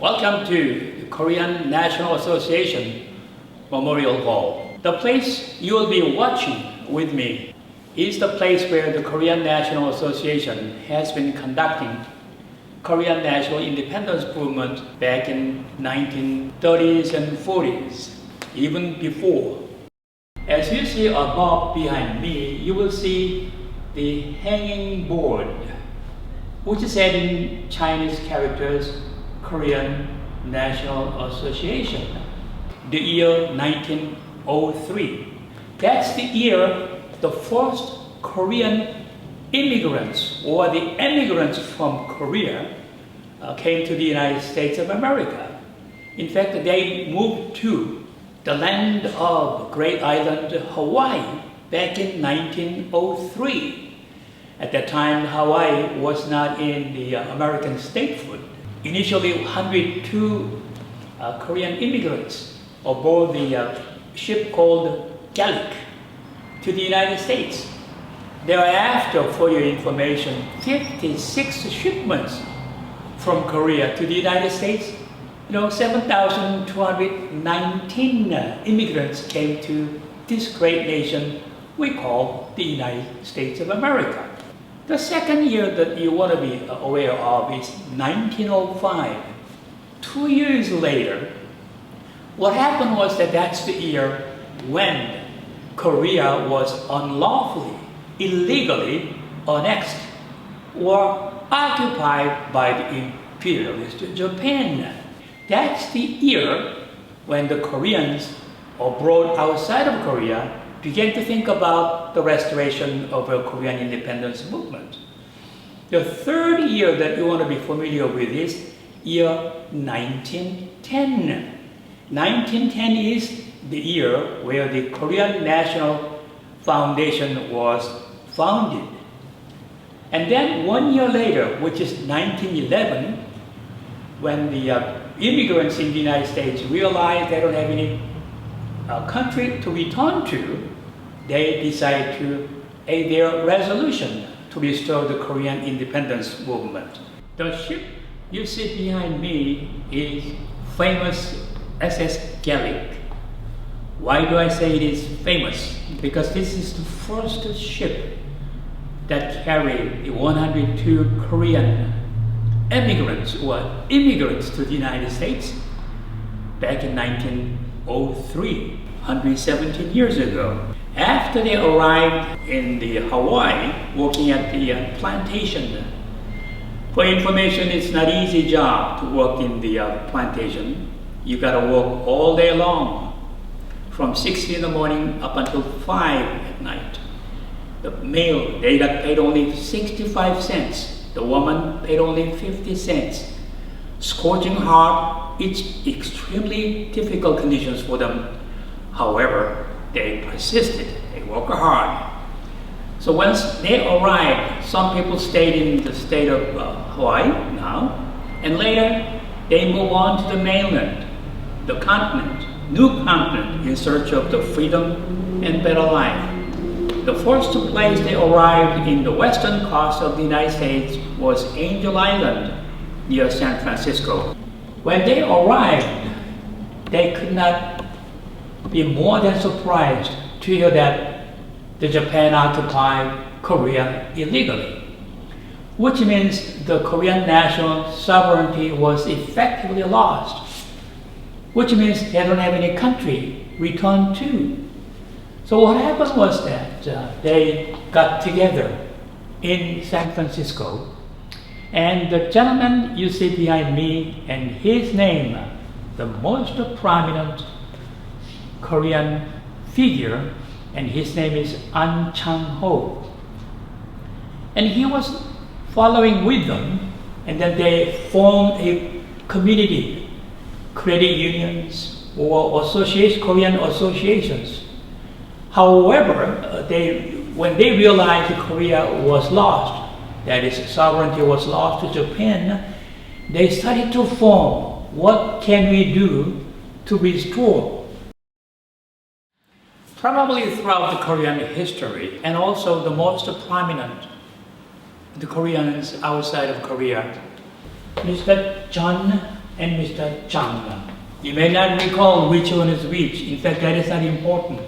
Welcome to the Korean National Association Memorial Hall. The place you will be watching with me is the place where the Korean National Association has been conducting Korean national independence movement back in 1930s and 40s, even before. As you see above behind me, you will see the hanging board, which is said in Chinese characters, Korean National Association, the year 1903. That's the year the first Korean immigrants or the emigrants from Korea came to the United States of America. In fact, they moved to the land of Great Island, Hawaii, back in 1903. At that time, Hawaii was not in the American statehood. Initially, 102 Korean immigrants aboard the ship called Gallic to the United States. Thereafter, for your information, 56 shipments from Korea to the United States. 7,219 immigrants came to this great nation we call the United States of America. The second year that you want to be aware of is 1905. 2 years later, what happened was that's the year when Korea was unlawfully, illegally annexed or occupied by the imperialist Japan. That's the year when the Koreans abroad outside of Korea began to think about the restoration of a Korean independence movement. The third year that you want to be familiar with is year 1910. 1910 is the year where the Korean National Foundation was founded. And then 1 year later, which is 1911, when the immigrants in the United States realized they don't have any country to return to, they decided to aid their resolution to restore the Korean independence movement. The ship you see behind me is famous SS Gallic. Why do I say it is famous? Because this is the first ship that carried the 102 Korean emigrants or immigrants to the United States back in 1903, 117 years ago. After they arrived in the Hawaii, working at the plantation. For information, it's not an easy job to work in the plantation. You gotta work all day long, from 6 in the morning up until 5 at night. The male, they got paid only 65 cents. The woman paid only 50 cents. Scorching hot, it's extremely difficult conditions for them. However, they persisted, they worked hard. So once they arrived, some people stayed in the state of Hawaii now, and later they move on to the mainland, the continent, new continent, in search of the freedom and better life. The first place they arrived in the western coast of the United States was Angel Island near San Francisco. When they arrived, they could not be more than surprised to hear that the Japan occupied Korea illegally, which means the Korean national sovereignty was effectively lost, which means they don't have any country return to. So what happened was that they got together in San Francisco, and the gentleman you see behind me, and his name, the most prominent Korean figure, and his name is An Chang-ho. And he was following with them, and then they formed a community, credit unions or Korean associations. However, when they realized Korea was lost, that is, sovereignty was lost to Japan, they started to form, what can we do to restore? Probably throughout the Korean history, and also the most prominent, the Koreans outside of Korea, Mr. John and Mr. Chang. You may not recall which one is which. In fact, that is not important.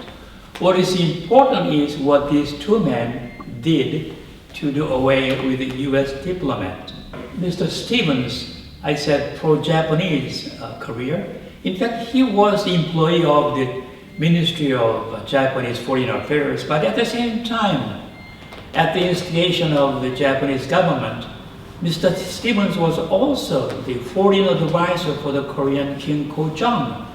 What is important is what these two men did to do away with the U.S. diplomat. Mr. Stevens, I said pro-Japanese career. In fact, he was the employee of the Ministry of Japanese Foreign Affairs, but at the same time, at the instigation of the Japanese government, Mr. Stevens was also the foreign advisor for the Korean King Kojong.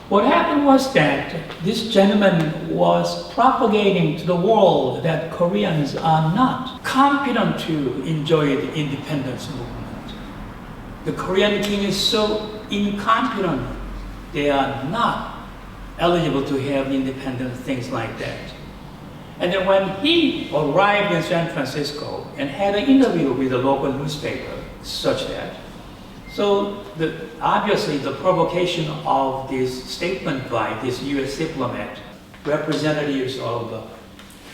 What happened was that this gentleman was propagating to the world that Koreans are not competent to enjoy the independence movement. The Korean king is so incompetent, they are not eligible to have independence, things like that. And then when he arrived in San Francisco and had an interview with a local newspaper, such that, so obviously the provocation of this statement by this U.S. diplomat, representatives of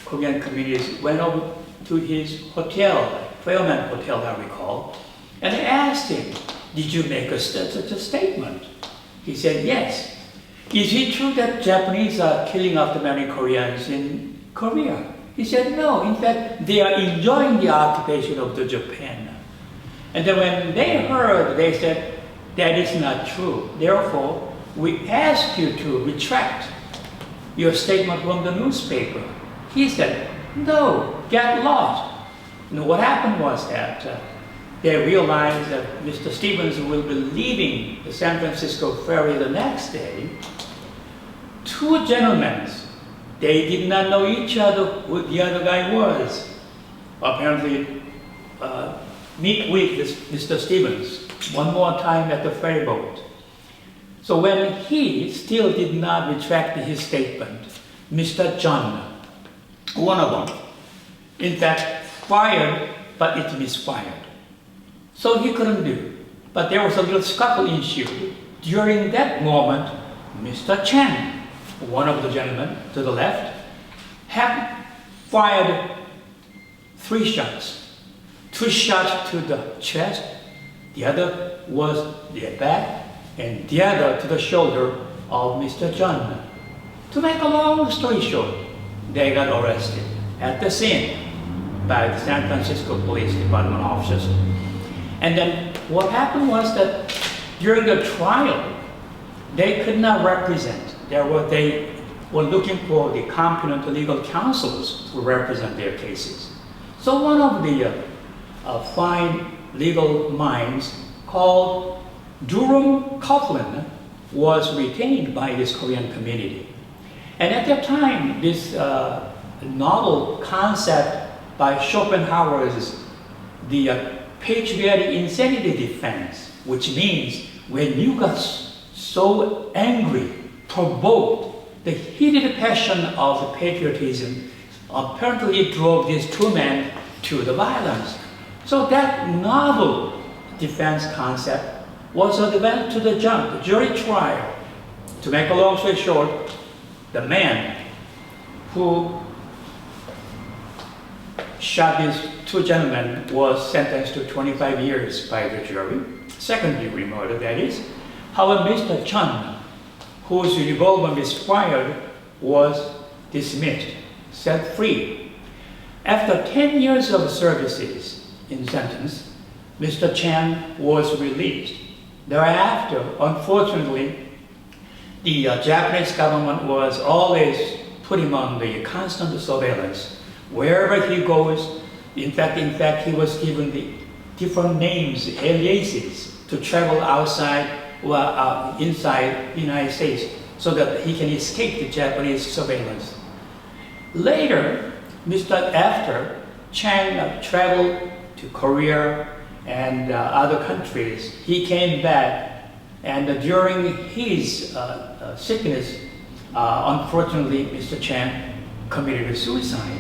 Korean communities went over to his hotel, Fairmont Hotel, I recall, and they asked him, "Did you make such a statement?" He said, "Yes." "Is it true that Japanese are killing off the many Koreans in Korea?" He said, "No, in fact, they are enjoying the occupation of the Japan." And then when they heard, they said, "That is not true. Therefore, we ask you to retract your statement from the newspaper." He said, "No, get lost." And what happened was that they realized that Mr. Stevens will be leaving the San Francisco ferry the next day. Two gentlemen, they did not know each other who the other guy was. Apparently, meet with Mr. Stevens one more time at the ferry boat. So when he still did not retract his statement, Mr. John, one of them, in fact, fired, but it misfired. So he couldn't do. But there was a little scuffle ensued. During that moment, Mr. Chen, one of the gentlemen to the left, had fired 3 shots. 2 shots to the chest, the other was the back, and the other to the shoulder of Mr. John. To make a long story short, they got arrested at the scene by the San Francisco Police Department officers. And then what happened was that during the trial, they could not represent. They were looking for the competent legal counsels to represent their cases. So one of the fine legal minds called Durham Coughlin was retained by this Korean community. And at that time, this novel concept by Schopenhauer's the patriotic insanity defense, which means when you got so angry, provoked, the heated passion of patriotism apparently drove these 2 men to the violence. So that novel defense concept was developed to the jury trial. To make a long story short, the man who shot these 2 gentlemen was sentenced to 25 years by the jury, second-degree murder, that is. However, Mr. Chun, whose revolver misfired, was dismissed, set free. After 10 years of services in sentence, Mr. Chan was released. Thereafter, unfortunately, the Japanese government was always put him on the constant surveillance. Wherever he goes, in fact, he was given the different names, aliases, to travel outside or inside the United States so that he can escape the Japanese surveillance. Later, after Chang traveled to Korea and other countries, he came back, and during his sickness, unfortunately, Mr. Chan committed suicide.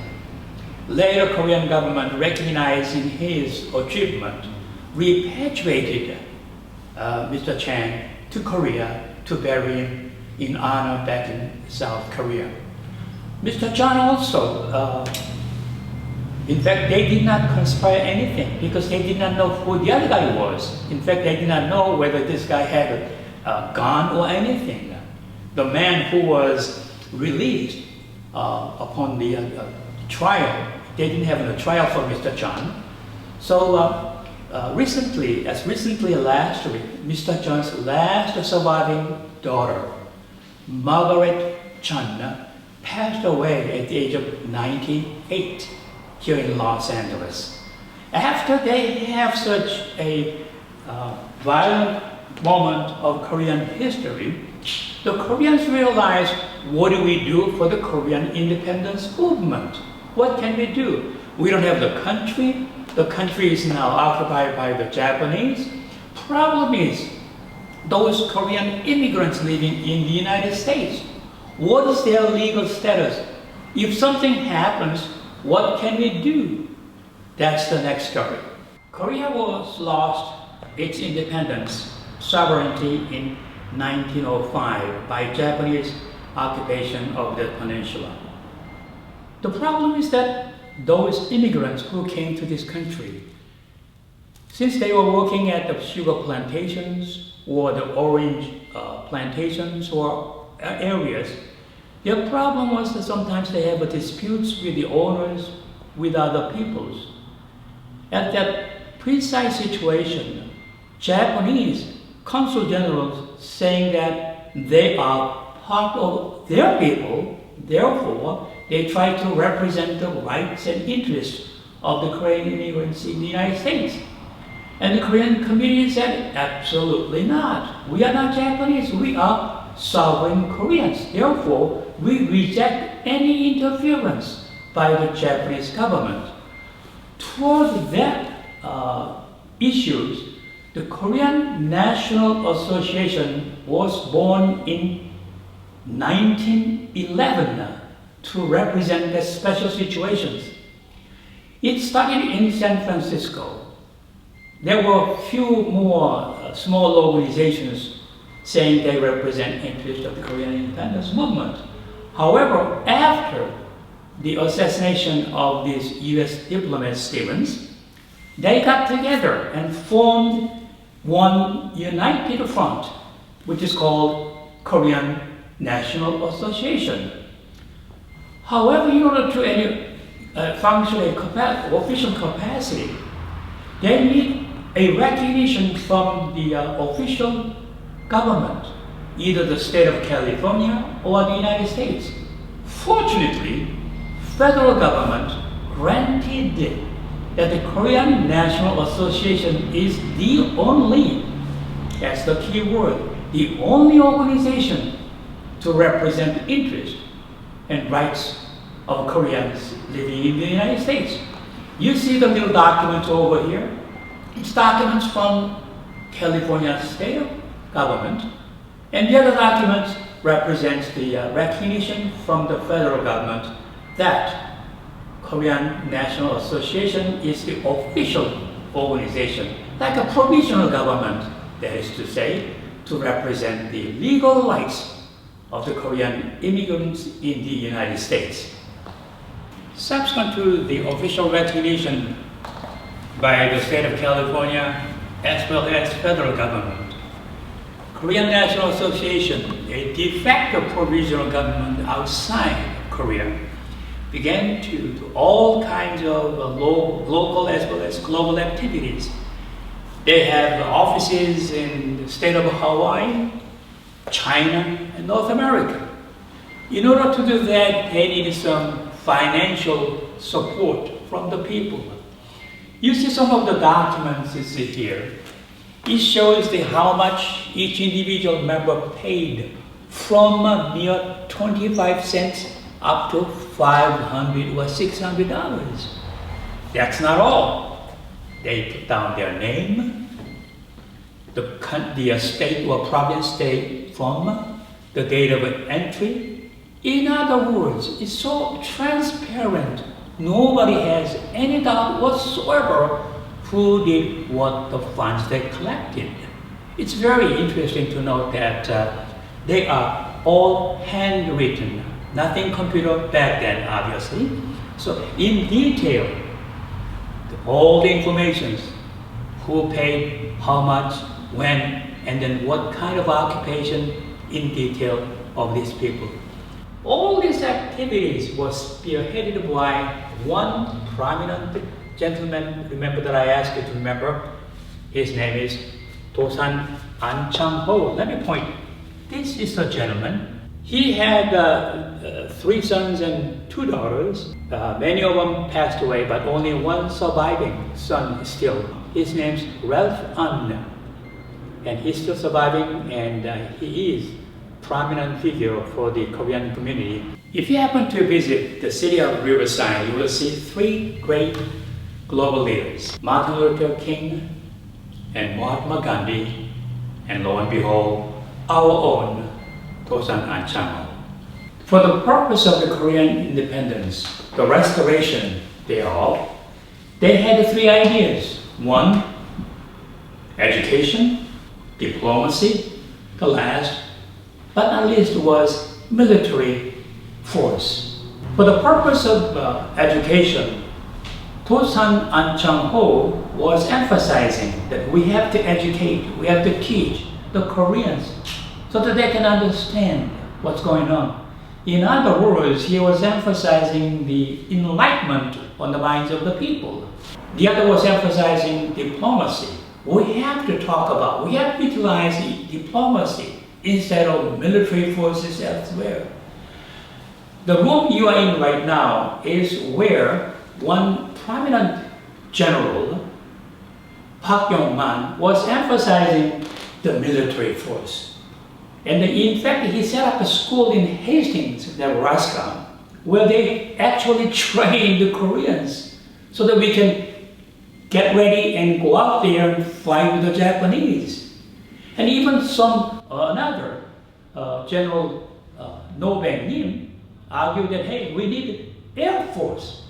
Later, Korean government, recognizing his achievement, repatriated Mr. Chan to Korea to bury him in honor back in South Korea. Mr. John also In fact, they did not conspire anything because they did not know who the other guy was. In fact, they did not know whether this guy had a gun or anything. The man who was released upon the trial, they didn't have a trial for Mr. Chun. So recently, as recently as last week, Mr. Chun's last surviving daughter, Margaret Chun, passed away at the age of 98 here in Los Angeles. After they have such a violent moment of Korean history, the Koreans realized, what do we do for the Korean independence movement? What can we do? We don't have the country. The country is now occupied by the Japanese. Problem is, those Korean immigrants living in the United States, what is their legal status? If something happens, what can we do? That's the next story. Korea was lost its independence, sovereignty in 1905 by Japanese occupation of the peninsula. The problem is that those immigrants who came to this country, since they were working at the sugar plantations or the orange plantations or areas, their problem was that sometimes they have disputes with the owners, with other peoples. At that precise situation, Japanese consul generals saying that they are part of their people, therefore they try to represent the rights and interests of the Korean immigrants in the United States. And the Korean community said, absolutely not. We are not Japanese, we are sovereign Koreans. Therefore, we reject any interference by the Japanese government. Towards that issues, the Korean National Association was born in 1911 to represent the special situations. It started in San Francisco. There were a few more small organizations saying they represent interests of the Korean independence movement. However, after the assassination of this US diplomat Stevens, they got together and formed one united front, which is called Korean National Association. However, in order to any functional official capacity, they need a recognition from the official government, either the state of California or the United States. Fortunately, federal government granted that the Korean National Association is the only, that's the key word, the only organization to represent interests and rights of Koreans living in the United States. You see the little document over here. It's documents from California state government, and the other document represents the recognition from the federal government that Korean National Association is the official organization, like a provisional government, that is to say, to represent the legal rights of the Korean immigrants in the United States. Subsequent to the official recognition by the state of California as well as federal government, Korean National Association, a de facto provisional government outside Korea, began to do all kinds of local as well as global activities. They have offices in the state of Hawaii, China, and North America. In order to do that, they needed some financial support from the people. You see some of the documents you see here. It shows how much each individual member paid from a mere 25 cents up to $500 or $600. That's not all. They put down their name, the state or province they from, the date of entry. In other words, it's so transparent. Nobody has any doubt whatsoever who did what the funds they collected. It's very interesting to note that they are all handwritten, nothing computer back then, obviously. So in detail, all the informations, who paid how much, when, and then what kind of occupation in detail of these people. All these activities was spearheaded by one prominent gentleman. Remember that I asked you to remember. His name is Dosan An Chang-ho. Let me point. This is a gentleman. He had 3 sons and 2 daughters. Many of them passed away, but only one surviving son still. His name's Ralph An, and he's still surviving, and he is prominent figure for the Korean community. If you happen to visit the city of Riverside, you will see 3 great global leaders: Martin Luther King and Mahatma Gandhi, and lo and behold, our own Dosan An Chang-ho. For the purpose of the Korean independence, the restoration thereof, they had 3 ideas. 1, education, diplomacy. The last, but not least, was military force. For the purpose of education, Dosan An Chang-ho was emphasizing that we have to educate, we have to teach the Koreans so that they can understand what's going on. In other words, he was emphasizing the enlightenment on the minds of the people. The other was emphasizing diplomacy. We have to talk about, we have to utilize diplomacy instead of military forces elsewhere. The room you are in right now is where one prominent general, Park Yong-man, was emphasizing the military force. And in fact, he set up a school in Hastings, Nebraska, where they actually train the Koreans so that we can get ready and go out there and fight with the Japanese. And even another General No Bang-nim argued that, hey, we need Air Force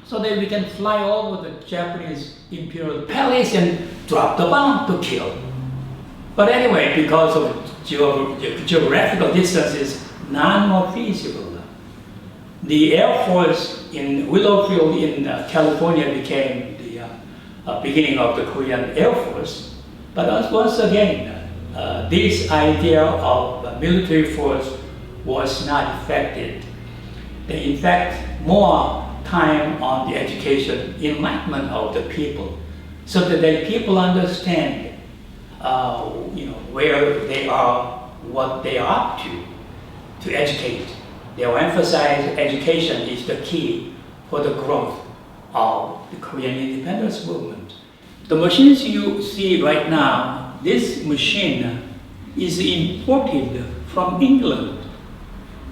so that we can fly over the Japanese Imperial Palace and drop the bomb to kill. But anyway, because of geographical distances, none more feasible. The Air Force in Willowfield in California became the beginning of the Korean Air Force. But once again, this idea of military force was not effective. They, in fact, more time on the education, enlightenment of the people, so that the people understand where they are, what they are up to educate. They will emphasize education is the key for the growth of the Korean independence movement. The machines you see right now, this machine is imported from England.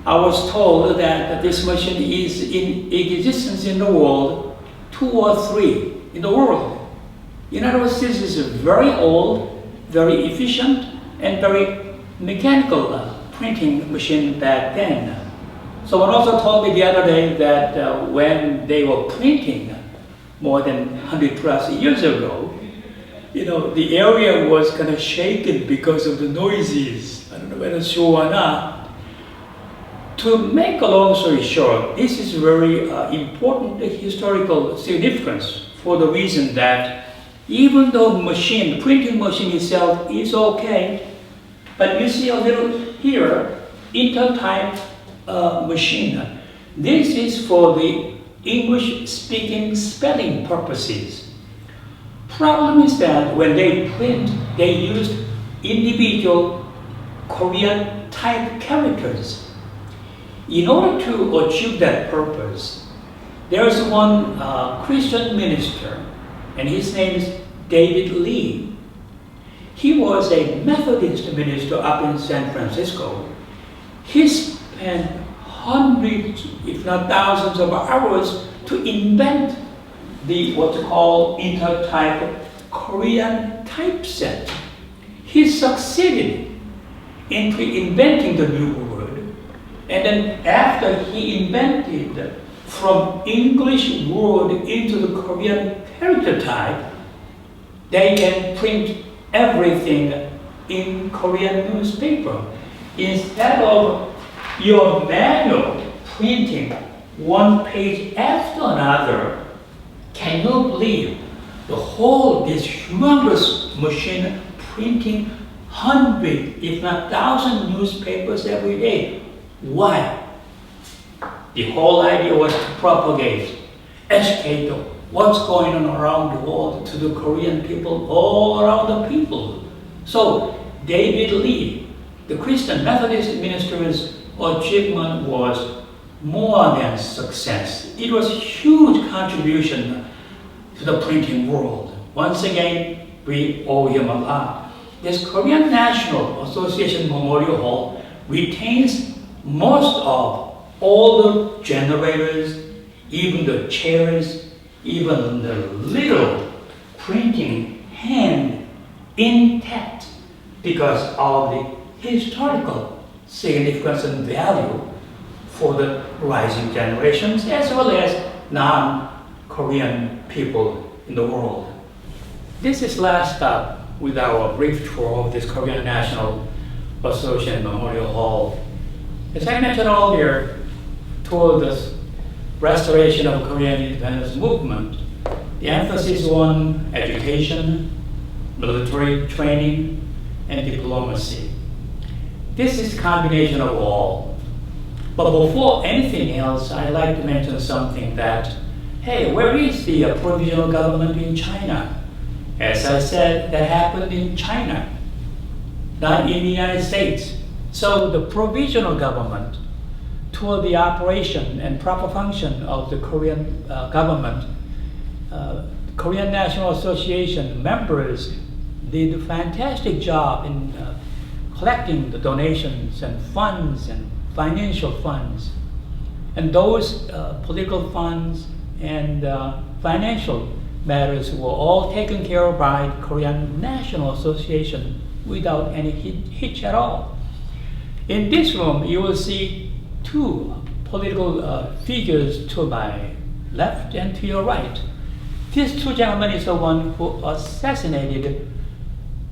I was told that this machine is in existence in the world, 2 or 3 in the world. In other words, this is a very old, very efficient, and very mechanical printing machine back then. Someone also told me the other day that when they were printing more than 100 plus years ago, the area was kind of shaken because of the noises. I don't know whether it's true or not. To make a long story short, this is very important historical significance for the reason that even though printing machine itself is okay, but you see a little here, intertype machine. This is for the English-speaking spelling purposes. Problem is that when they print, they used individual Korean type characters. In order to achieve that purpose, there is one Christian minister, and his name is David Lee. He was a Methodist minister up in San Francisco. He spent hundreds, if not thousands of hours to invent what's called intertype Korean typeset. He succeeded in inventing the new word, and then after he invented from English word into the Korean character type, they can print everything in Korean newspaper. Instead of your manual printing one page after another, Can you believe this humongous machine printing hundreds, if not thousands, newspapers every day? Why? The whole idea was to propagate, educate what's going on around the world to the Korean people, all around the people. So they believe the Christian Methodist minister's achievement was more than success. It was a huge contribution to the printing world. Once again, we owe him a lot. This Korean National Association Memorial Hall retains most of all the generators, even the chairs, even the little printing hand intact because of the historical significance and value for the rising generations as well as non-Korean people in the world. This is last stop with our brief tour of this Korean National Association Memorial Hall. As I mentioned earlier, toward the restoration of Korean independence movement, the emphasis on education, military training, and diplomacy. This is a combination of all. But before anything else, I'd like to mention something that, hey, where is the provisional government in China? As I said, that happened in China, not in the United States. So the provisional government, toward the operation and proper function of the Korean government, Korean National Association members did a fantastic job in collecting the donations and funds and financial funds. And those political funds and financial matters were all taken care of by the Korean National Association without any hitch at all. In this room, you will see two political figures to my left and to your right. These two gentlemen is the one who assassinated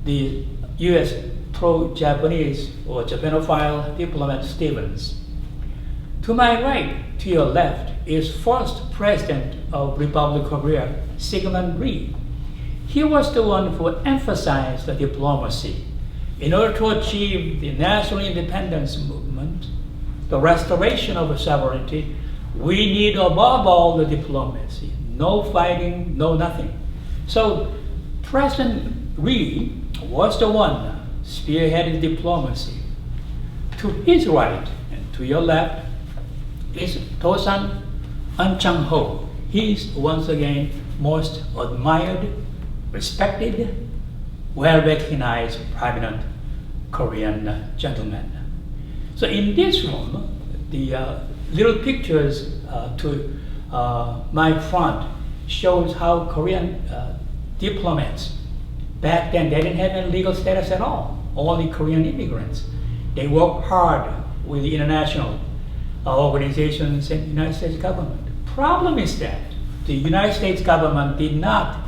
the U.S. pro-Japanese or Japanophile diplomat Stevens. To my right, to your left, is first president of Republic of Korea, Syngman Rhee. He was the one who emphasized the diplomacy. In order to achieve the national independence movement, the restoration of sovereignty, we need above all the diplomacy. No fighting, no nothing. So President Rhee was the one spearheading diplomacy. To his right and to your left is Tosan An-chang-ho. He is once again most admired, respected, well-recognized, prominent Korean gentleman. So in this room, the little pictures to my front shows how Korean diplomats, back then they didn't have any legal status at all, only Korean immigrants. They worked hard with the international organizations and United States government. Problem is that the United States government did not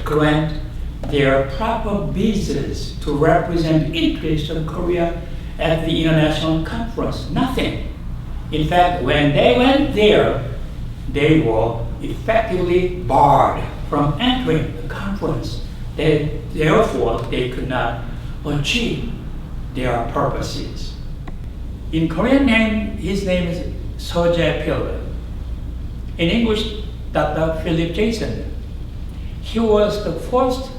grant their proper visas to represent interests of Korea at the international conference. Nothing. In fact, when they went there, they were effectively barred from entering the conference. Therefore, they could not achieve their purposes. In Korean name, his name is Seo-jae-pil. In English, Dr. Philip Jason. He was the first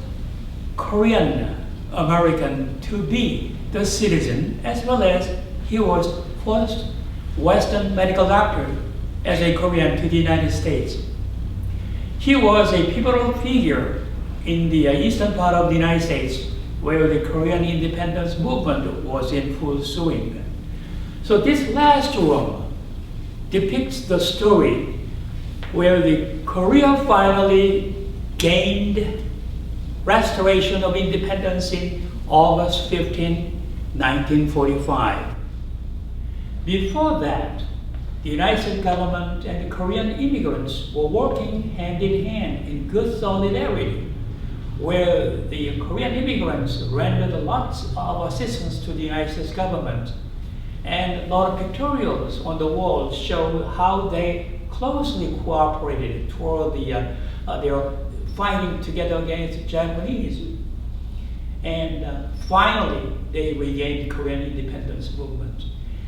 Korean American to be the citizen, as well as he was first Western medical doctor as a Korean to the United States. He was a pivotal figure in the eastern part of the United States where the Korean independence movement was in full swing. So this last room depicts the story where the Korea finally gained restoration of independence in August 15, 1945. Before that, the United States government and the Korean immigrants were working hand in hand in good solidarity, where the Korean immigrants rendered lots of assistance to the United States government. And a lot of pictorials on the wall show how they closely cooperated toward the they were fighting together against the Japanese. And finally, they regained Korean independence movement.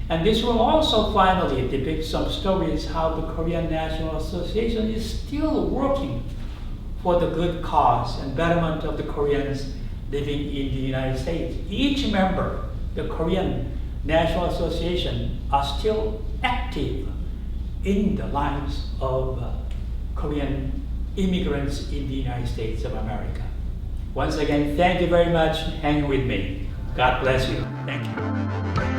And this will also finally depict some stories how the Korean National Association is still working for the good cause and betterment of the Koreans living in the United States. Each member, the Korean National Association, are still active in the lives of Korean immigrants in the United States of America. Once again, thank you very much for hanging with me. God bless you. Thank you.